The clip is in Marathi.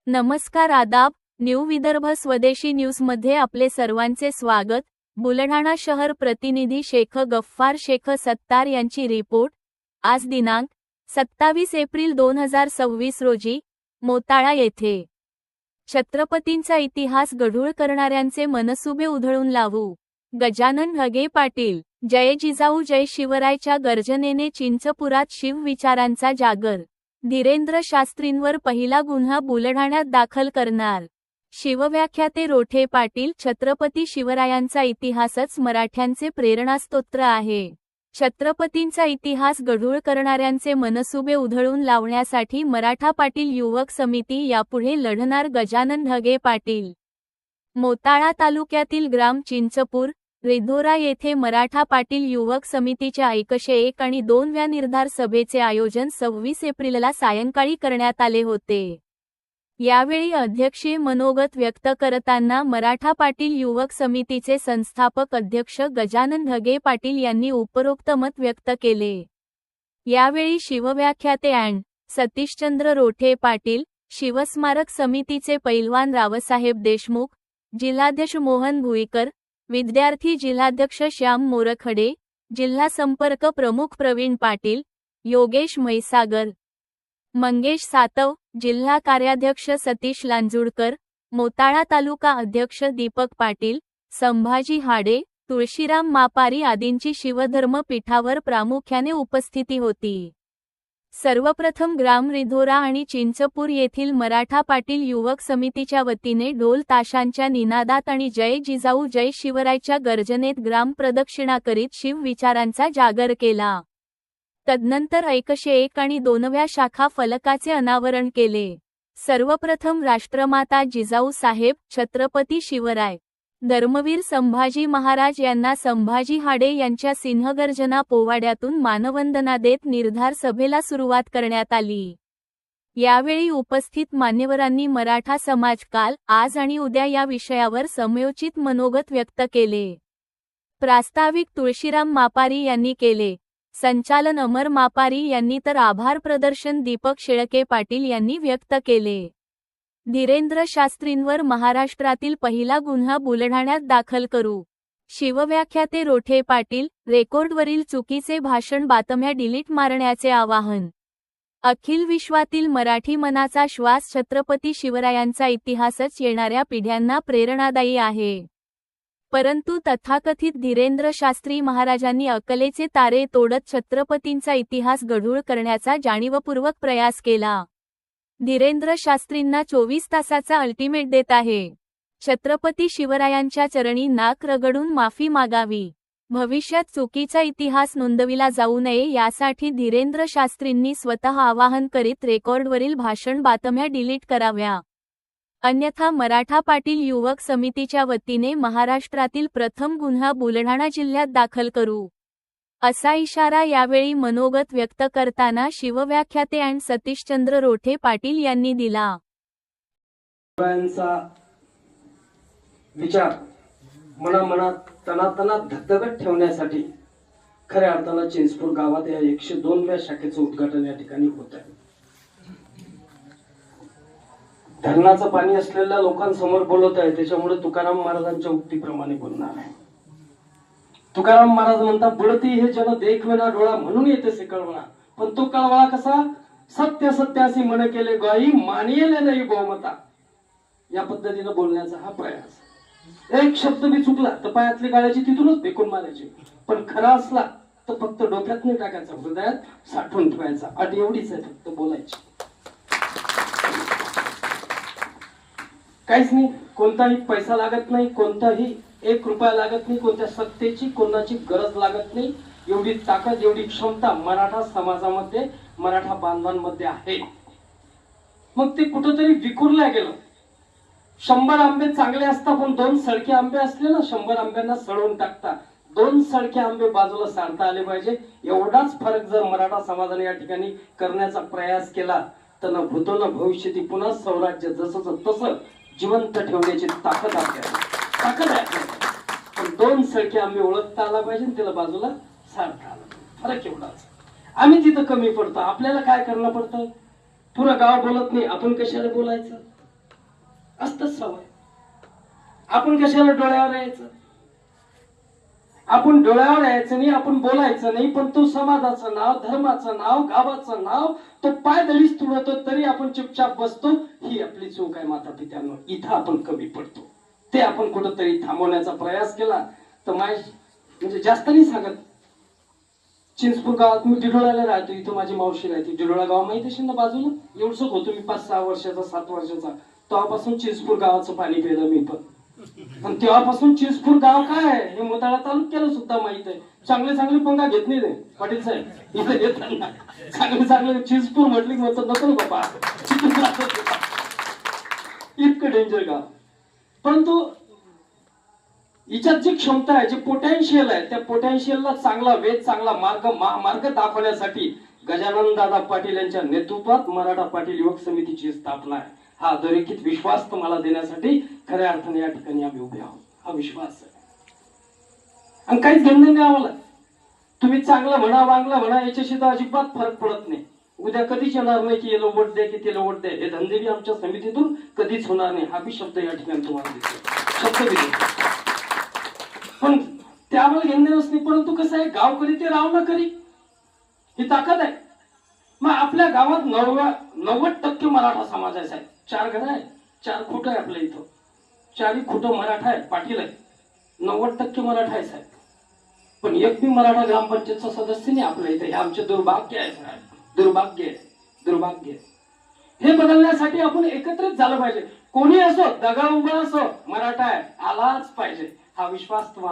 नमस्कार, आदाब. न्यू विदर्भ स्वदेशी न्यूज मध्ये आपले सर्वांचे स्वागत. बुलढाणा शहर प्रतिनिधी शेख गफ्फार शेख सत्तार यांची रिपोर्ट. आज दिनांक 27 एप्रिल 2026 रोजी मोताळा येथे छत्रपतींचा इतिहास गढूळ करणाऱ्यांचे मनसुबे उधळून लावू. गजानन ढगे पाटील. जय जिजाऊ जय शिवरायच्या गर्जनेने चिंचपुरात शिवविचारांचा जागर. धीरेंद्र शास्त्रींवर पहिला गुन्हा बुलढाण्यात दाखल करणार. शिवव्याख्याते रोठे पाटील. छत्रपती शिवरायांचा इतिहासच मराठ्यांचे प्रेरणास्तोत्र आहे. छत्रपतींचा इतिहास गढूळ करणाऱ्यांचे मनसुबे उधळून लावण्यासाठी मराठा पाटील युवक समिती यापुढे लढणार. गजानन ढगे पाटील. मोताळा तालुक्यातील ग्राम चिंचपूर रिधोरा येथे मराठा पाटील युवक समितीच्या 101 आणि 2व्या निर्धार सभेचे आयोजन 26 एप्रिलला सायंकाळी करण्यात आले होते. यावेळी अध्यक्षीय मनोगत व्यक्त करताना मराठा पाटील युवक समितीचे संस्थापक अध्यक्ष गजानन ढगे पाटील यांनी उपरोक्त मत व्यक्त केले. यावेळी शिवव्याख्याते अँड सतीशचंद्र रोठे पाटील, शिवस्मारक समितीचे पैलवान रावसाहेब देशमुख, जिल्हाध्यक्ष मोहन भुईकर, विद्यार्थी जिल्हाध्यक्ष श्याम मोरखडे, जिल्हा संपर्क प्रमुख प्रवीण पाटील, योगेश म्हैसागर, मंगेश सातव, जिल्हा कार्याध्यक्ष सतीश लांजुडकर, मोताळा तालुका अध्यक्ष दीपक पाटील, संभाजी हाडे, तुळशीराम मापारी आदींची शिवधर्म पीठावर प्रामुख्याने उपस्थिती होती. सर्वप्रथम ग्राम रिधोरा आणि चिंचपूर येथील मराठा पाटील युवक समितीच्या वतीने ढोल ताशांच्या निनादात आणि जय जिजाऊ जय शिवरायच्या गर्जनेत ग्राम प्रदक्षिणा करीत शिवविचारांचा जागर केला. तदनंतर 101 आणि 2व्या शाखा फलकाचे अनावरण केले. सर्वप्रथम राष्ट्रमाता जिजाऊ साहेब, छत्रपती शिवराय, धर्मवीर संभाजी महाराज यांना संभाजी हाडे यांच्या सिंहगर्जना पोवाड्यातून मानवंदना देत निर्धार सभेला सुरुवात करण्यात आली. यावेळी उपस्थित मान्यवरांनी मराठा समाज काल, आज आणि उद्या या विषयावर समयोचित मनोगत व्यक्त केले. प्रास्ताविक तुळशीराम मापारी यांनी केले. संचालन अमर मापारी यांनी तर आभार प्रदर्शन दीपक शेळके पाटील यांनी व्यक्त केले. धीरेंद्र शास्त्रींवर महाराष्ट्रातील पहिला गुन्हा बुलढाण्यात दाखल करू. शिवव्याख्याते रोठे पाटील. रेकॉर्डवरील चुकीचे भाषण बातम्या डिलीट मारण्याचे आवाहन. अखिल विश्वातील मराठी मनाचा श्वास छत्रपती शिवरायांचा इतिहासच येणाऱ्या पिढ्यांना प्रेरणादायी आहे. परंतु तथाकथित धीरेंद्र शास्त्री महाराजांनी अकलेचे तारे तोडत छत्रपतींचा इतिहास गढूळ करण्याचा जाणीवपूर्वक प्रयास केला. धीरेंद्र शास्त्रींना 24 तासाचा अल्टिमेट देत आहे. छत्रपती शिवरायांच्या चरणी नाक रगडून माफी मागावी. भविष्यात चुकीचा इतिहास नोंदविला जाऊ नये यासाठी धीरेंद्र शास्त्रींनी स्वतः आवाहन करीत रेकॉर्डवरील भाषण बातम्या डिलीट कराव्या. अन्यथा मराठा पाटील युवक समितीच्या वतीने महाराष्ट्रातील प्रथम गुन्हा बुलढाणा जिल्ह्यात दाखल करू, असा इशारा यावेळी मनोगत व्यक्त करताना शिवव्याख्याते अँड सतीशचंद्र रोठे पाटील यांनी दिला. विचार मनात तनातनात धगधगत ठेवण्यासाठी खऱ्या अर्थानं चिंचपूर गावात या 102व्या शाखेचं उद्घाटन या ठिकाणी होत आहे. धरणाचं पाणी असलेल्या लोकांसमोर बोलत आहे, त्याच्यामुळे तुकाराम महाराजांच्या उक्तीप्रमाणे बोलणार आहे. तुकाराम महाराज म्हणतात, बुडती हे जन देखवेना डोळा म्हणून येते से कळवणा, पण तो कळवळा कसा? सत्य सत्यासी मन केले गाई मानियले नाही बहुमता. या पद्धतीने बोलण्याचा हा प्रयास. एक शब्द मी चुकला तर पायातली गाळ्याची तिथूनच फेकून मारायची, पण खरा असला तर फक्त डोक्यात नाही टाकायचा, हृदयात साठवून ठेवायचा. अट एवढीच आहे, फक्त बोलायची, काहीच नाही. कोणताही पैसा लागत नाही, कोणताही 1 रुपया लागत नाही, कोणत्या सत्तेची कोणाची गरज लागत नाही. एवढी ताकद, एवढी क्षमता मराठा समाजामध्ये, मराठा बांधवांमध्ये आहे. मग ते कुठंतरी विखुरल्या गेलं. 100 आंबे चांगले असतात, पण 2 सडके आंबे असले ना, 100 आंब्यांना सडवून टाकतात. 2 सडके आंबे बाजूला सारता आले पाहिजे. एवढाच फरक जर मराठा समाजाने या ठिकाणी करण्याचा प्रयास केला तर न भूतो न भविष्यती पुन्हा स्वराज्य जसंच तसं जिवंत ठेवण्याची ताकद आहे. पण सडके आम्ही ओळखता आला पाहिजे आणि त्याला बाजूला सारता आला पाहिजे. फरक एवढाच. आम्ही तिथं कमी पडतो. आपल्याला काय करणं पडतं? पुरं गाव बोलत नाही, आपण कशाला बोलायचं? असतच सवय. आपण कशाला डोळ्यावर यायचं? आपण डोळ्यावर यायचं नाही, आपण बोलायचं नाही, पण तो समाजाचं नाव, धर्माचं नाव, गावाचं नाव तो पायदळीच तुडवतो तरी आपण चुपचाप बसतो. ही आपली चूक आहे माता पित्यांनो. इथं आपण कमी पडतो. ते आपण कुठंतरी थांबवण्याचा प्रयास केला तर म्हणजे जास्त नाही सांगत. चिंचपूर गावात मी डिडोळ्याला राहतो. इथं माझी मावशी राहते. डिडोळा गाव माहिती असेल ना बाजूला. एवढंच होतो मी 5-6 वर्षाचा, 7 वर्षाचा. तेव्हापासून चिंचपूर गावाचं पाणी पिलं मी पण. आणि तेव्हापासून चिंचपूर गाव काय आहे हे मोताळा तालुक्याला सुद्धा माहित आहे. चांगले चांगले पंगा घेत नाही रे पाटील साहेब. इथे येताना चांगले चिंचपूर म्हटली की म्हणतात नको बाबा, इतकं डेंजर गाव. परंतु हिच्यात जी क्षमता आहे, जे पोटेन्शियल आहे, त्या पोटेन्शियलला चांगला वेध, चांगला मार्ग दाखवण्यासाठी गजानन दादा पाटील यांच्या नेतृत्वात मराठा पाटील युवक समितीची स्थापना आहे. हा अधोरेखित विश्वास तुम्हाला देण्यासाठी खऱ्या अर्थाने या ठिकाणी आम्ही उभे आहोत. हा विश्वास आहे आणि काहीच घेणं नाही आम्हाला. तुम्ही चांगलं म्हणा, वांगलं म्हणा, याच्याशी तर अजिबात फरक पडत नाही. उद्या कधीच येणार नाही की याला वोट द्या की त्याला वोट द्या. हे धंदे बी आमच्या समितीतून कधीच होणार नाही. हा बी शब्द या ठिकाणी तुम्हाला दिसतो. शब्द बी देतो. पण ते आम्हाला घेणं नाही. परंतु कसं आहे, गावकरी ते राव ना करी ही ताकद आहे. मग आपल्या गावात 90% मराठा समाज आहे साहेब. 4 घरं आहे, 4 खुट आहे आपल्या इथं. 4 खुट मराठा आहे, पाटील आहे. 90% मराठा आहे साहेब. पण एक बी मराठा ग्रामपंचायतचा सदस्य नाही आपल्या इथे. हे आमचे दुर्भाग्य आहे साहेब. दुर्भाग्य आहे, दुर्भाग्य आहे. हे बदलण्यासाठी आपण एकत्रित झालं पाहिजे. कोणी असो, दगा उभा असो, मराठा आहे, आलाच पाहिजे. हा विश्वास तुम्हाला